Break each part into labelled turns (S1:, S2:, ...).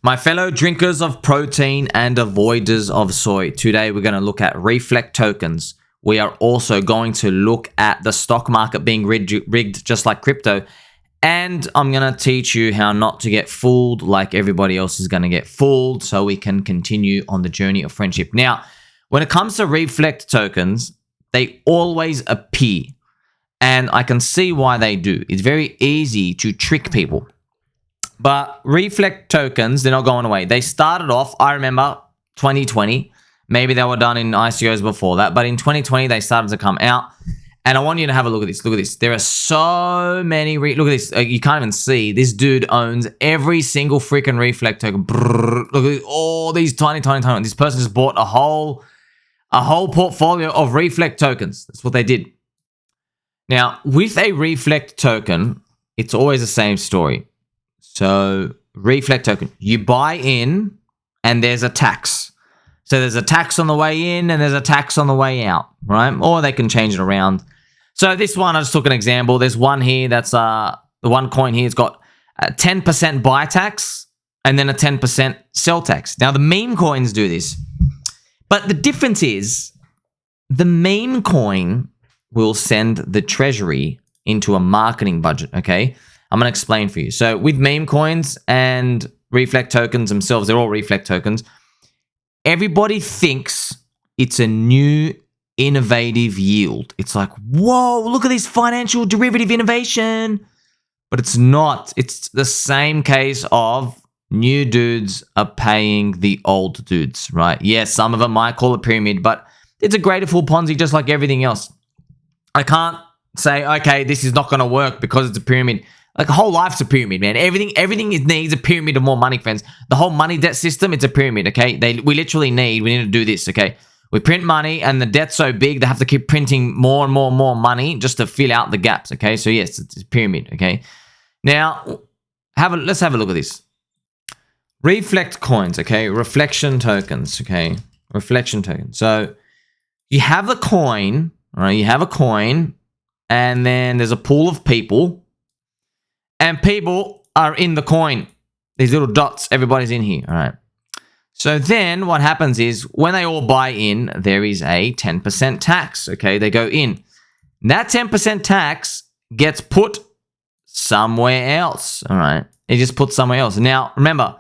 S1: My fellow drinkers of protein and avoiders of soy, today we're going to look at Reflect tokens. We are also going to look at the stock market being rigged just like crypto. And I'm going to teach you how not to get fooled like everybody else is going to get fooled so we can continue on the journey of friendship. Now, when it comes to Reflect tokens, they always appear. And I can see why they do. It's very easy to trick people. But Reflect tokens, they're not going away. They started off, I remember, 2020. Maybe they were done in ICOs before that. But in 2020, they started to come out. And I want you to have a look at this. Look at this. There are so many. Look at this. You can't even see. This dude owns every single freaking Reflect token. Brrr. Look at all these tiny. This person just bought a whole portfolio of Reflect tokens. That's what they did. Now, with a Reflect token, it's always the same story. So, Reflect token, you buy in and there's a tax. So, there's a tax on the way in and there's a tax on the way out, right? Or they can change it around. So, this one, I just took an example. There's one here that's, the one coin here, it's got a 10% buy tax and then a 10% sell tax. Now, the meme coins do this. But the difference is the meme coin will send the treasury into a marketing budget, okay? I'm going to explain for you. So with meme coins and Reflect tokens themselves, they're all Reflect tokens. Everybody thinks it's a new innovative yield. It's like, whoa, look at this financial derivative innovation. But it's not. It's the same case of new dudes are paying the old dudes, right? Yes, some of them might call it pyramid, but it's a greater full Ponzi just like everything else. I can't say, okay, this is not going to work because it's a pyramid. Like, a whole life's a pyramid, man. Everything needs a pyramid of more money, friends. The whole money debt system, it's a pyramid, okay? We literally need to do this, okay? We print money and the debt's so big, they have to keep printing more and more money just to fill out the gaps, okay? So, yes, it's a pyramid, okay? Now, let's have a look at this. Reflect coins, okay? Reflection tokens, okay? Reflection tokens. So, you have a coin, all right? You have a coin, and then there's a pool of people. And people are in the coin. These little dots, everybody's in here, all right? So then what happens is when they all buy in, there is a 10% tax, okay? They go in. That 10% tax gets put somewhere else, all right? It just put somewhere else. Now, remember,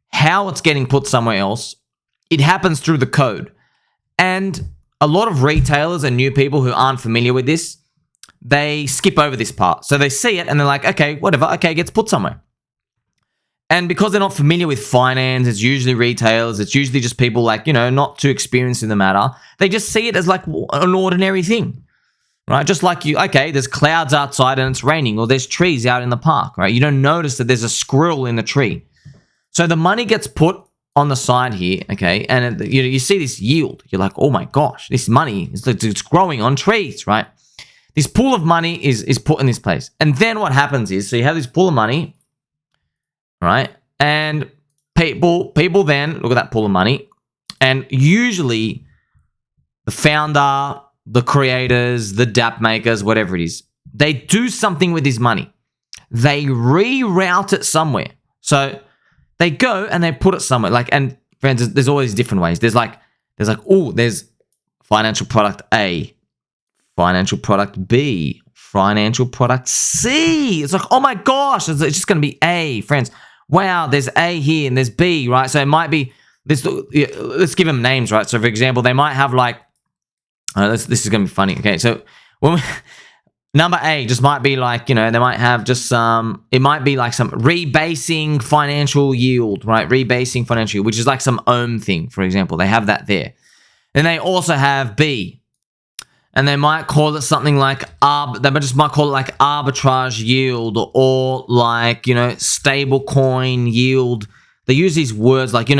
S1: how it's getting put somewhere else, it happens through the code. And a lot of retailers and new people who aren't familiar with this, they skip over this part. So they see it and they're like, okay, whatever. Okay, it gets put somewhere. And because they're not familiar with finance, it's usually retailers. It's usually just people like, not too experienced in the matter. They just see it as like an ordinary thing, right? Just like there's clouds outside and it's raining, or there's trees out in the park, right? You don't notice that there's a squirrel in the tree. So the money gets put on the side here, okay? And you see this yield. You're like, oh my gosh, this money, it's growing on trees, right? This pool of money is put in this place. And then what happens is, so you have this pool of money, right? And people then look at that pool of money, and usually the founder, the creators, the dApp makers, whatever it is, they do something with this money. They reroute it somewhere. So they go and they put it somewhere. Like, and friends, there's all these different ways. There's financial product A, financial product B, financial product C. It's like, oh my gosh, it's just going to be A, friends. Wow, there's A here and there's B, right? So it might be this. Let's give them names, right? So for example, they might have like, this is going to be funny. Okay, so number A just might be like, they might have just it might be like some rebasing financial yield, right? Rebasing financial yield, which is like some ohm thing, for example. They have that there. Then they also have B. And they might call it something like they just might call it like arbitrage yield, or like, stable coin yield. They use these words like, they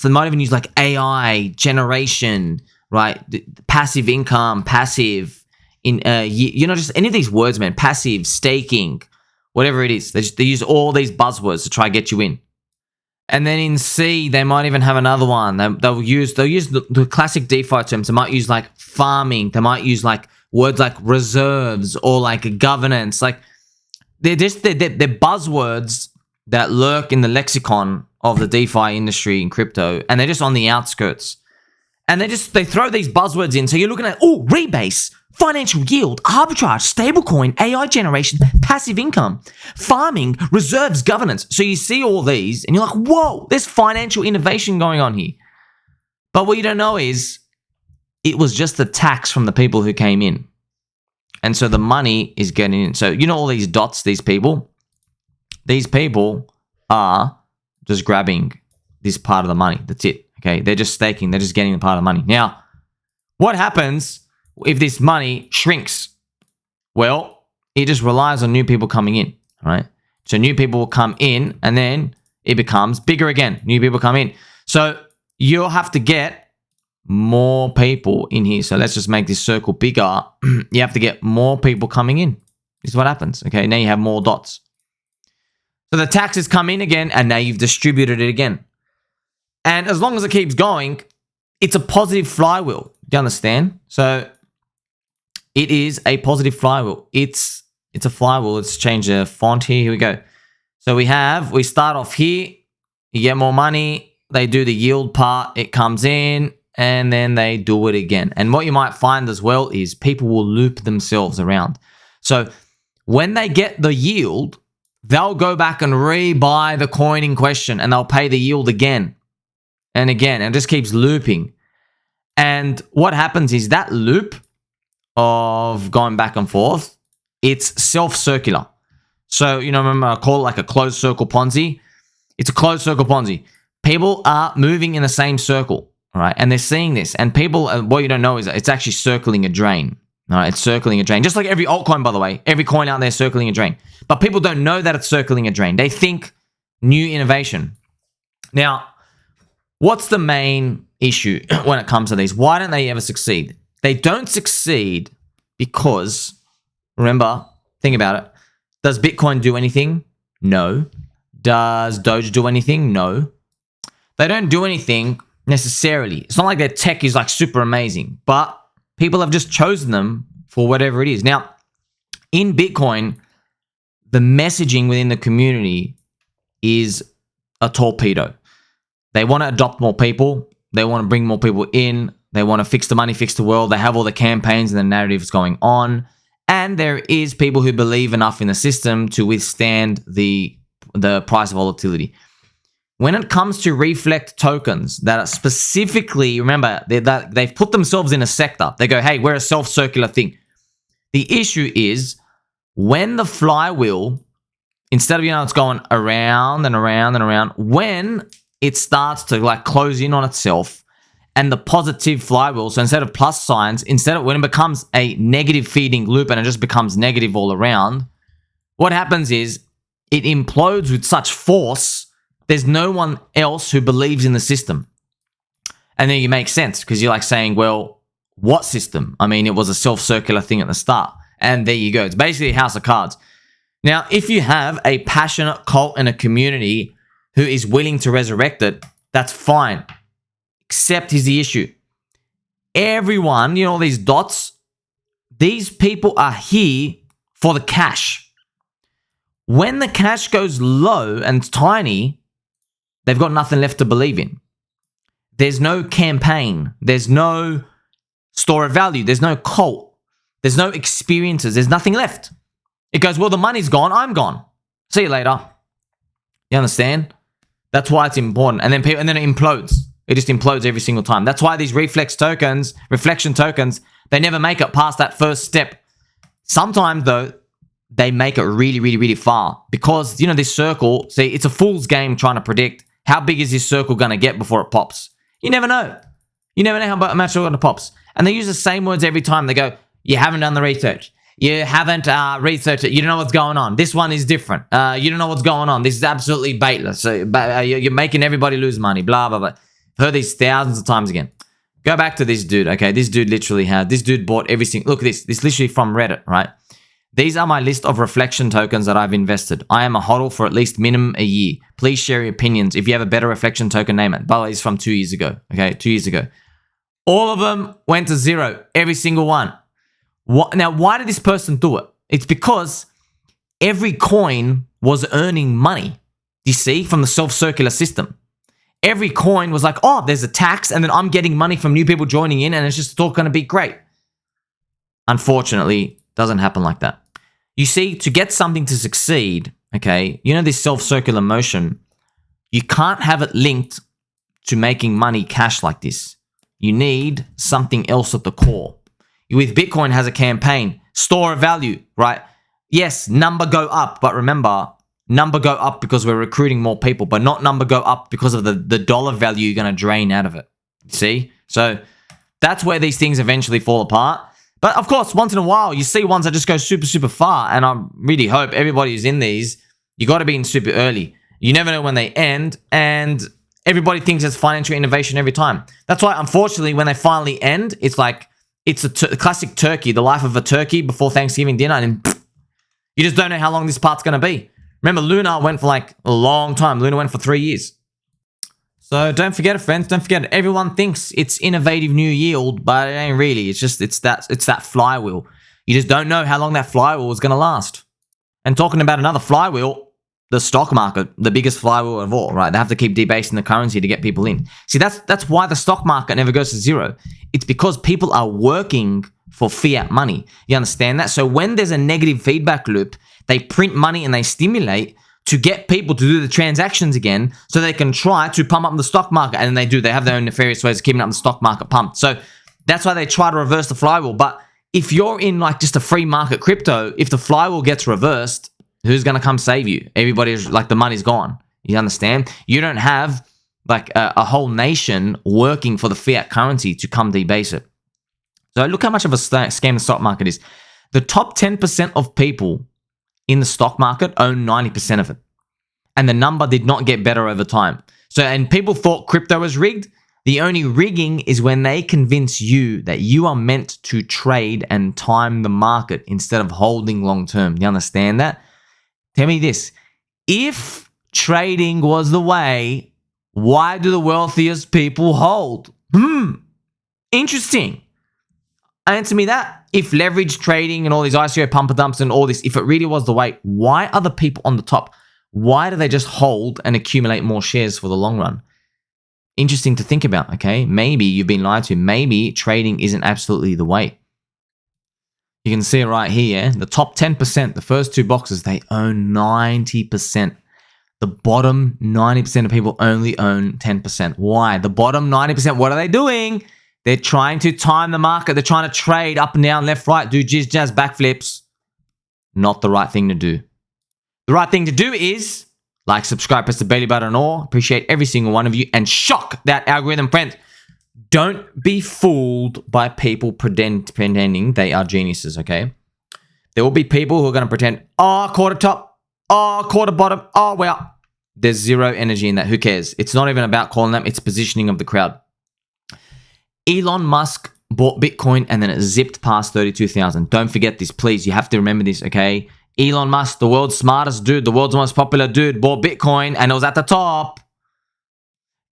S1: might even use like AI generation, right? Passive income, passive just any of these words, man. Passive, staking, whatever it is. They use all these buzzwords to try to get you in. And then in C, they might even have another one. They'll use the classic DeFi terms. They might use like farming. They might use like words like reserves or like governance. Like they're buzzwords that lurk in the lexicon of the DeFi industry in crypto, and they're just on the outskirts. And they throw these buzzwords in. So you're looking at, rebase, financial yield, arbitrage, stablecoin, AI generation, passive income, farming, reserves, governance. So you see all these and you're like, whoa, there's financial innovation going on here. But what you don't know is it was just the tax from the people who came in. And so the money is getting in. So you know all these dots, these people are just grabbing this part of the money. That's it. Okay, they're just staking. They're just getting the part of the money. Now, what happens if this money shrinks? Well, it just relies on new people coming in, right? So new people will come in and then it becomes bigger again. New people come in. So you'll have to get more people in here. So let's just make this circle bigger. You have to get more people coming in. This is what happens. Okay, now you have more dots. So the taxes come in again and now you've distributed it again. And as long as it keeps going, it's a positive flywheel. Do you understand? So it is a positive flywheel. It's a flywheel. Let's change the font here. Here we go. So we start off here. You get more money. They do the yield part. It comes in and then they do it again. And what you might find as well is people will loop themselves around. So when they get the yield, they'll go back and rebuy the coin in question and they'll pay the yield again. And again, and it just keeps looping. And what happens is that loop of going back and forth, it's self-circular. So, remember I call it like a closed circle Ponzi? It's a closed circle Ponzi. People are moving in the same circle, all right? And they're seeing this. And people, what you don't know is that it's actually circling a drain. All right, it's circling a drain. Just like every altcoin, by the way. Every coin out there is circling a drain. But people don't know that it's circling a drain. They think new innovation. Now, what's the main issue when it comes to these? Why don't they ever succeed? They don't succeed because, remember, think about it. Does Bitcoin do anything? No. Does Doge do anything? No. They don't do anything necessarily. It's not like their tech is like super amazing, but people have just chosen them for whatever it is. Now, in Bitcoin, the messaging within the community is a torpedo. They want to adopt more people. They want to bring more people in. They want to fix the money, fix the world. They have all the campaigns and the narratives going on. And there is people who believe enough in the system to withstand the price volatility. When it comes to reflect tokens that are specifically, remember, they've put themselves in a sector. They go, hey, we're a self-circular thing. The issue is when the flywheel, instead of, it's going around and around and around, when it starts to like close in on itself and the positive flywheel, so instead of plus signs, when it becomes a negative feeding loop and it just becomes negative all around, what happens is it implodes with such force, there's no one else who believes in the system. And then you make sense because you're like saying, well, what system? I mean, it was a self-circular thing at the start. And there you go. It's basically a house of cards. Now, if you have a passionate cult and a community who is willing to resurrect it, that's fine. Except here's the issue. Everyone, all these dots, these people are here for the cash. When the cash goes low and tiny, they've got nothing left to believe in. There's no campaign. There's no store of value. There's no cult. There's no experiences. There's nothing left. It goes, well, the money's gone. I'm gone. See you later. You understand? That's why it's important. And then it implodes. It just implodes every single time. That's why these reflection tokens, they never make it past that first step. Sometimes, though, they make it really, really, really far. Because, this circle, see, it's a fool's game trying to predict how big is this circle going to get before it pops. You never know. You never know how much it's going to pops. And they use the same words every time. They go, you haven't done the research. You haven't researched it. You don't know what's going on. This one is different. You don't know what's going on. This is absolutely baitless. So, you're making everybody lose money. Blah, blah, blah. I've heard these thousands of times again. Go back to this dude, okay? This dude bought every single... Look at this. This is literally from Reddit, right? These are my list of reflection tokens that I've invested. I am a hodl for at least minimum a year. Please share your opinions. If you have a better reflection token, name it. By the way, it's from 2 years ago, okay? 2 years ago. All of them went to zero. Every single one. Now, why did this person do it? It's because every coin was earning money. Do you see? From the self-circular system. Every coin was like, oh, there's a tax, and then I'm getting money from new people joining in, and it's just all going to be great. Unfortunately, doesn't happen like that. You see, to get something to succeed, okay, you know this self-circular motion, you can't have it linked to making money cash like this. You need something else at the core. With Bitcoin has a campaign, store of value, right? Yes, number go up, but remember, number go up because we're recruiting more people, but not number go up because of the dollar value you're going to drain out of it. See? So that's where these things eventually fall apart. But of course, once in a while, you see ones that just go super, super far. And I really hope everybody who's in these, you got to be in super early. You never know when they end. And everybody thinks it's financial innovation every time. That's why, unfortunately, when they finally end, it's like, it's a classic turkey, the life of a turkey before Thanksgiving dinner. And you just don't know how long this part's going to be. Remember, Luna went for like a long time. Luna went for 3 years. So don't forget it, friends. Don't forget it. Everyone thinks it's innovative new yield, but it ain't really. It's just, it's that flywheel. You just don't know how long that flywheel is going to last. And talking about another flywheel, the stock market, the biggest flywheel of all, right? They have to keep debasing the currency to get people in. See, that's why the stock market never goes to zero. It's because people are working for fiat money. You understand that? So when there's a negative feedback loop, they print money and they stimulate to get people to do the transactions again so they can try to pump up the stock market. And then they do. They have their own nefarious ways of keeping up the stock market pumped. So that's why they try to reverse the flywheel. But if you're in like just a free market crypto, if the flywheel gets reversed, who's going to come save you? Everybody's like, the money's gone. You understand? You don't have like a whole nation working for the fiat currency to come debase it. So look how much of a scam the stock market is. The top 10% of people in the stock market own 90% of it. And the number did not get better over time. So, and people thought crypto was rigged. The only rigging is when they convince you that you are meant to trade and time the market instead of holding long term. You understand that? Tell me this. If trading was the way, why do the wealthiest people hold? Interesting. Answer me that. If leverage trading and all these ICO pumper dumps and all this, if it really was the way, why are the people on the top? Why do they just hold and accumulate more shares for the long run? Interesting to think about, okay? Maybe you've been lied to. Maybe trading isn't absolutely the way. You can see it right here. The top 10%, the first two boxes, they own 90%. The bottom 90% of people only own 10%. Why? The bottom 90%, what are they doing? They're trying to time the market. They're trying to trade up and down, left, right, do jizz, jazz, backflips. Not the right thing to do. The right thing to do is like, subscribe, press the belly button and all. Appreciate every single one of you and shock that algorithm, friends. Don't be fooled by people pretending they are geniuses, okay? There will be people who are going to pretend, oh, quarter top, oh, quarter bottom, oh, well. There's zero energy in that. Who cares? It's not even about calling them. It's positioning of the crowd. Elon Musk bought Bitcoin and then it zipped past 32,000. Don't forget this, please. You have to remember this, okay? Elon Musk, the world's smartest dude, the world's most popular dude, bought Bitcoin and it was at the top.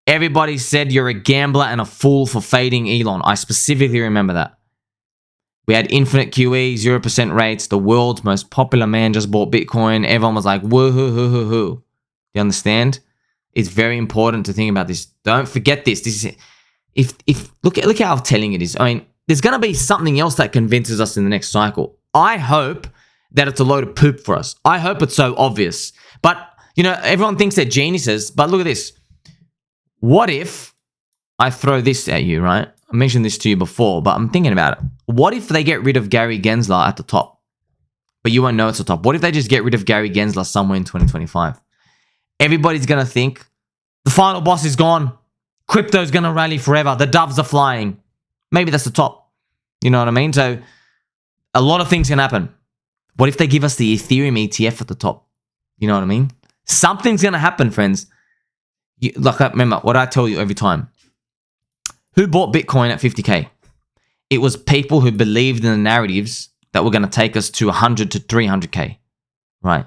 S1: Everybody said you're a gambler and a fool for fading Elon. I specifically remember that. We had infinite QE, 0% rates. The world's most popular man just bought Bitcoin. Everyone was like, woo-hoo-hoo-hoo-hoo. You understand? It's very important to think about this. Don't forget this. This is... Look how telling it is. I mean, there's going to be something else that convinces us in the next cycle. I hope that it's a load of poop for us. I hope it's so obvious. But, you know, everyone thinks they're geniuses. But look at this. What if I throw this at you, right? I mentioned this to you before, but I'm thinking about it. What if they get rid of Gary Gensler at the top? But you won't know it's the top. What if they just get rid of Gary Gensler somewhere in 2025? Everybody's going to think the final boss is gone. Crypto's going to rally forever. The doves are flying. Maybe that's the top. You know what I mean? So a lot of things can happen. What if they give us the Ethereum ETF at the top? You know what I mean? Something's going to happen, friends. Remember what I tell you every time. Who bought Bitcoin at 50K? It was people who believed in the narratives that were going to take us to 100 to 300K. Right?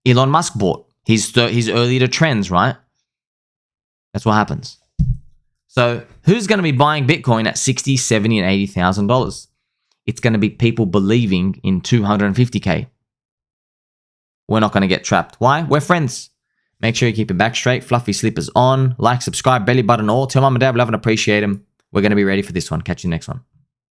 S1: Elon Musk bought. He's early to trends, right? That's what happens. So who's going to be buying Bitcoin at $60, $70, and $80,000? It's going to be people believing in 250K. We're not going to get trapped. Why? We're friends. Make sure you keep your back straight, fluffy slippers on, like, subscribe, belly button all. Tell mum and dad we love and appreciate them. We're going to be ready for this one. Catch you next one.